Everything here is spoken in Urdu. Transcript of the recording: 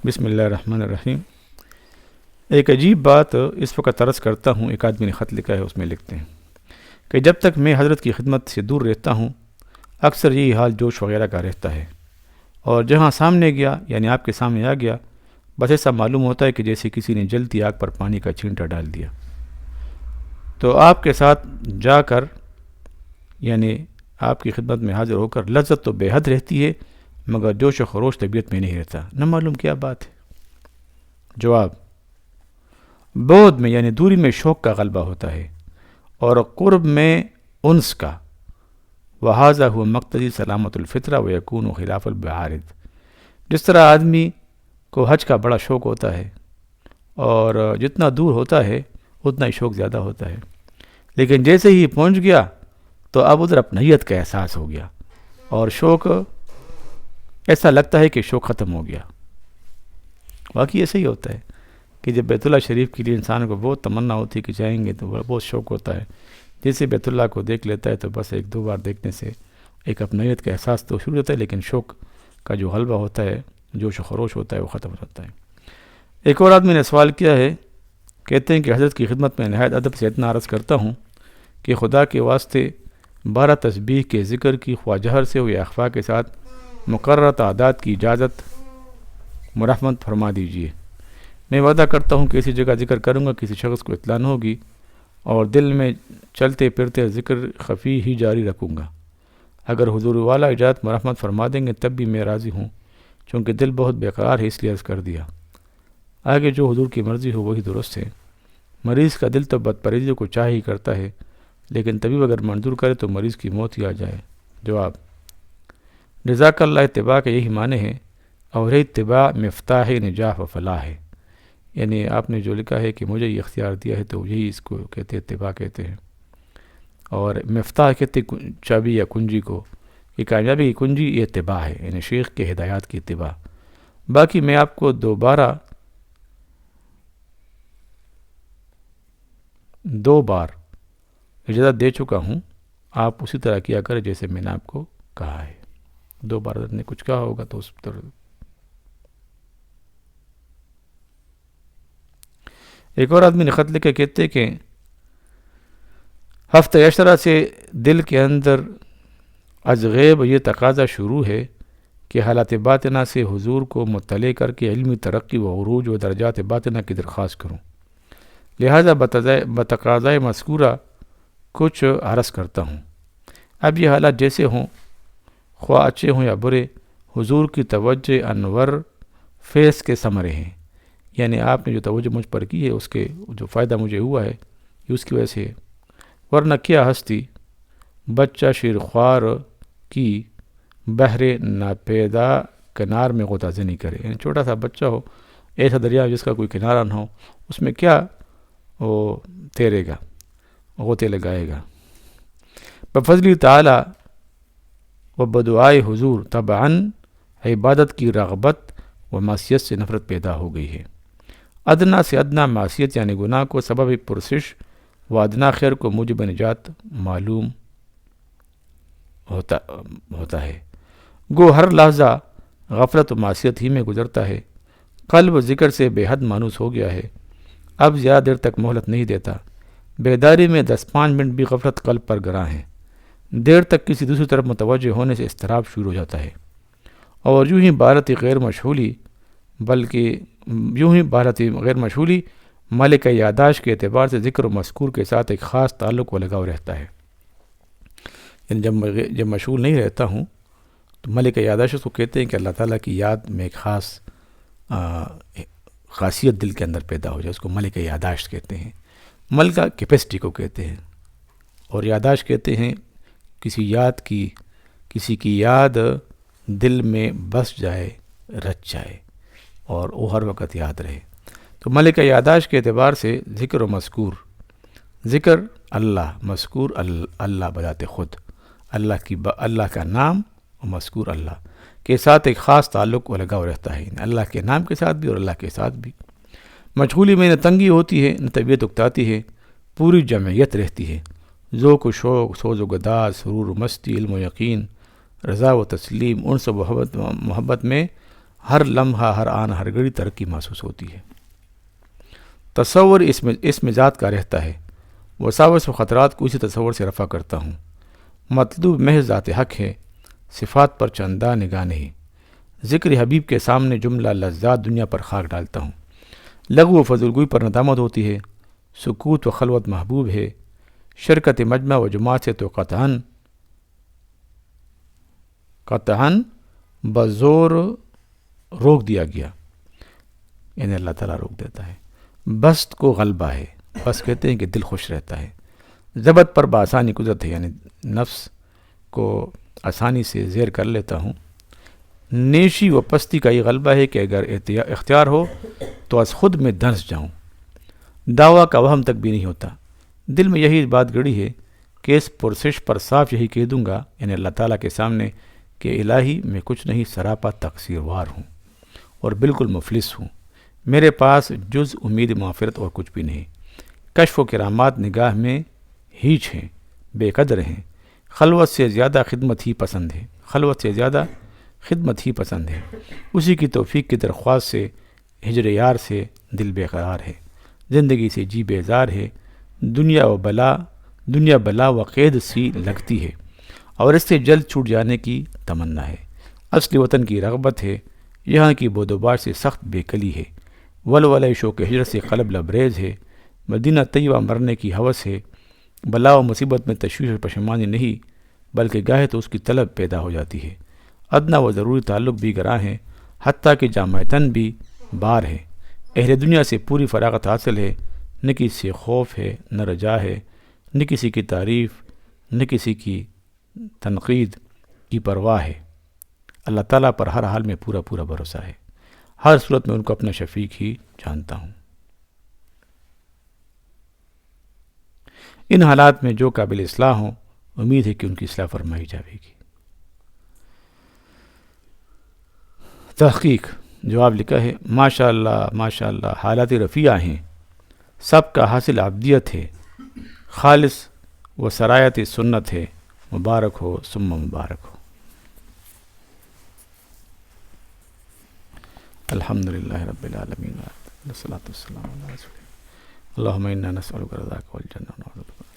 بسم اللہ الرحمن الرحیم۔ ایک عجیب بات اس وقت عرض کرتا ہوں، ایک آدمی نے خط لکھا ہے، اس میں لکھتے ہیں کہ جب تک میں حضرت کی خدمت سے دور رہتا ہوں اکثر یہی حال جوش وغیرہ کا رہتا ہے، اور جہاں سامنے گیا یعنی آپ کے سامنے آ گیا بس ایسا معلوم ہوتا ہے کہ جیسے کسی نے جلتی آگ پر پانی کا چھینٹا ڈال دیا۔ تو آپ کے ساتھ جا کر یعنی آپ کی خدمت میں حاضر ہو کر لذت تو بے حد رہتی ہے، مگر جوش و خروش طبیعت میں نہیں رہتا۔ نہ معلوم کیا بات ہے؟ جواب: بعد میں یعنی دوری میں شوق کا غلبہ ہوتا ہے، اور قرب میں انس کا۔ وہذا ہوا مقتضی سلامت الفطرہ ویکون خلاف البعارض۔ جس طرح آدمی کو حج کا بڑا شوق ہوتا ہے، اور جتنا دور ہوتا ہے اتنا ہی شوق زیادہ ہوتا ہے، لیکن جیسے ہی پہنچ گیا تو اب ادھر اپنیت کا احساس ہو گیا، اور شوق ایسا لگتا ہے کہ شوق ختم ہو گیا۔ واقعی ایسا ہی ہوتا ہے کہ جب بیت اللہ شریف کے لیے انسان کو بہت تمنا ہوتی ہے کہ جائیں گے تو بہت شوق ہوتا ہے، جیسے بیت اللہ کو دیکھ لیتا ہے تو بس ایک دو بار دیکھنے سے ایک اپنیت کا احساس تو شروع ہوتا ہے، لیکن شوق کا جو غلبہ ہوتا ہے، جوش و خروش ہوتا ہے، وہ ختم ہو جاتا ہے۔ ایک اور آدمی نے سوال کیا ہے، کہتے ہیں کہ حضرت کی خدمت میں نہایت ادب سے اتنا عرض کرتا ہوں کہ خدا کے واسطے 12 تسبیح کے ذکر کی خواہ جہر سے ہو یا اخفا کے ساتھ مقررہ تعداد کی اجازت مرحمت فرما دیجیے۔ میں وعدہ کرتا ہوں کہ اسی جگہ ذکر کروں گا، کسی شخص کو اطلاع نہ ہوگی، اور دل میں چلتے پھرتے ذکر خفی ہی جاری رکھوں گا۔ اگر حضور والا اجازت مرحمت فرما دیں گے تب بھی میں راضی ہوں، چونکہ دل بہت بے قرار ہے، اس لیے عرض کر دیا۔ آگے جو حضور کی مرضی ہو وہی درست ہے۔ مریض کا دل تو بدپریزی کو چاہ ہی کرتا ہے، لیکن طبیب اگر منظور کرے تو مریض کی موت ہی آ جائے۔ جواب: جزاک اللہ، اتباع کا یہی معنی ہے، اور اتباع مفتاح نجاح و فلاح ہے۔ یعنی آپ نے جو لکھا ہے کہ مجھے یہ اختیار دیا ہے تو یہی اس کو کہتے ہیں، اتباع کہتے ہیں، اور مفتاح کہتے ہیں چابی یا کنجی کو، یہ کامیابی کی کنجی یہ اتباع ہے، یعنی شیخ کے ہدایات کی اتباع۔ باقی میں آپ کو دو بار اجازت دے چکا ہوں، آپ اسی طرح کیا کریں جیسے میں نے آپ کو کہا ہے۔ 2 بار حضرت نے کچھ کہا ہوگا تو اس طرح۔ ایک اور آدمی نے خط لکھ کے کہتے کہ ہفتہ عشرہ سے دل کے اندر از غیب یہ تقاضا شروع ہے کہ حالات باطنہ سے حضور کو مطلع کر کے علمی ترقی و عروج و درجات باطنہ کی درخواست کروں، لہذا بتقاضۂ مذکورہ کچھ عرض کرتا ہوں۔ اب یہ حالات جیسے ہوں، خواہ اچھے ہوں یا برے، حضور کی توجہ انور فیض کے ثمرے ہیں، یعنی آپ نے جو توجہ مجھ پر کی ہے اس کے جو فائدہ مجھے ہوا ہے یہ اس کی وجہ سے ہے، ورنہ کیا ہستی بچہ شیر خوار کی بحر ناپیدا کنار میں غوطہ زنی کرے۔ یعنی چھوٹا سا بچہ ہو، ایسا دریا جس کا کوئی کنارہ نہ ہو، اس میں کیا وہ تیرے گا، غوطے لگائے گا۔ بفضل تعالی و بدعائے حضور طبعاً عبادت کی رغبت و معصیت سے نفرت پیدا ہو گئی ہے۔ ادنا سے ادنا معصیت یعنی گناہ کو سبب پرسش و ادنا خیر کو موجب نجات معلوم ہوتا ہے۔ گو ہر لحظہ غفلت و معصیت ہی میں گزرتا ہے۔ قلب ذکر سے بے حد مانوس ہو گیا ہے، اب زیادہ دیر تک مہلت نہیں دیتا۔ بیداری میں 10-5 منٹ بھی غفلت قلب پر گراں ہے، دیر تک کسی دوسری طرف متوجہ ہونے سے اضطراب شروع ہو جاتا ہے، اور یوں ہی بارت غیر مشغولی ملک یاداشت کے اعتبار سے ذکر و مذکور کے ساتھ ایک خاص تعلق و لگاؤ رہتا ہے۔ یعنی جب مشغول نہیں رہتا ہوں تو ملک یاداشت کو کہتے ہیں کہ اللہ تعالیٰ کی یاد میں ایک خاص خاصیت دل کے اندر پیدا ہو جائے، اس کو ملک یاداشت کہتے ہیں۔ ملکہ کیپیسٹی کو کہتے ہیں، اور یاداشت کہتے ہیں کسی کی یاد دل میں بس جائے، رچ جائے، اور وہ ہر وقت یاد رہے۔ تو ملک یاداشت کے اعتبار سے ذکر و مذکور، ذکر اللہ، مذکور اللہ بذات خود، اللہ کا نام اور مذکور اللہ کے ساتھ ایک خاص تعلق و لگاؤ رہتا ہے، اللہ کے نام کے ساتھ بھی اور اللہ کے ساتھ بھی۔ مشغولی میں نہ تنگی ہوتی ہے نہ طبیعت اکتاتی ہے، پوری جمعیت رہتی ہے۔ ذوق و شوق، سوز و گداز، سرور و مستی، علم و یقین، رضا و تسلیم، انس و محبت میں ہر لمحہ، ہر آن، ہر گھڑی ترقی محسوس ہوتی ہے۔ تصور اس مزاج کا رہتا ہے، وساوس و خطرات کو اسی تصور سے رفع کرتا ہوں۔ مطلوب محض ذات حق ہے، صفات پر چندہ نگاہ نہیں۔ ذکر حبیب کے سامنے جملہ لذات دنیا پر خاک ڈالتا ہوں۔ لغو و فضول گوئی پر ندامت ہوتی ہے، سکوت و خلوت محبوب ہے۔ شرکت مجمع و جماعت سے تو قطعاً بزور روک دیا گیا، یعنی اللہ تعالیٰ روک دیتا ہے۔ بست کو غلبہ ہے، بس کہتے ہیں کہ دل خوش رہتا ہے۔ ضبط پر بآسانی قدرت ہے، یعنی نفس کو آسانی سے زیر کر لیتا ہوں۔ نیشی و پستی کا یہ غلبہ ہے کہ اگر اختیار ہو تو از خود میں دھنس جاؤں۔ دعویٰ کا وہم تک بھی نہیں ہوتا۔ دل میں یہی بات گڑی ہے کہ اس پرسش پر صاف یہی کہہ دوں گا، یعنی اللہ تعالیٰ کے سامنے، کہ الہی میں کچھ نہیں، سراپا تقصیروار ہوں اور بالکل مفلس ہوں۔ میرے پاس جز امید مغفرت اور کچھ بھی نہیں۔ کشف و کرامات نگاہ میں ہیچ ہیں، بے قدر ہیں۔ خلوت سے زیادہ خدمت ہی پسند ہے، خلوت سے زیادہ خدمت ہی پسند ہے۔ اسی کی توفیق کی درخواست سے، ہجر یار سے دل بے قرار ہے، زندگی سے جی بیزار ہے۔ دنیا بلا و قید سی لگتی ہے اور اس سے جلد چھوٹ جانے کی تمنا ہے۔ اصل وطن کی رغبت ہے، یہاں کی بودوبار سے سخت بے کلی ہے۔ ولولہ شوق ہجرت سے قلب لبریز ہے۔ مدینہ طیبہ مرنے کی ہوس ہے۔ بلا و مصیبت میں تشویش و پشیمانی نہیں، بلکہ گاہے تو اس کی طلب پیدا ہو جاتی ہے۔ ادنا و ضروری تعلق بھی گراں ہیں، حتیٰ کہ جامعتاً بھی بار ہے۔ اہل دنیا سے پوری فراغت حاصل ہے، نہ کسی سے خوف ہے، نہ رجا ہے، نہ کسی کی تعریف، نہ کسی کی تنقید کی پرواہ ہے۔ اللہ تعالیٰ پر ہر حال میں پورا بھروسہ ہے۔ ہر صورت میں ان کو اپنا شفیق ہی جانتا ہوں۔ ان حالات میں جو قابل اصلاح ہوں، امید ہے کہ ان کی اصلاح فرمائی جاوے گی۔ تحقیق جواب لکھا ہے، ماشاء اللہ حالات رفیع ہیں، سب کا حاصل عبدیت ہے، خالص و سرایت سنت ہے، مبارک ہو ثم مبارک ہو۔ الحمدللہ رب العالمین والصلاۃ والسلام علی رسول اللہ۔ اللہم انا نسألک رضاک والجنہ ونعوذ بک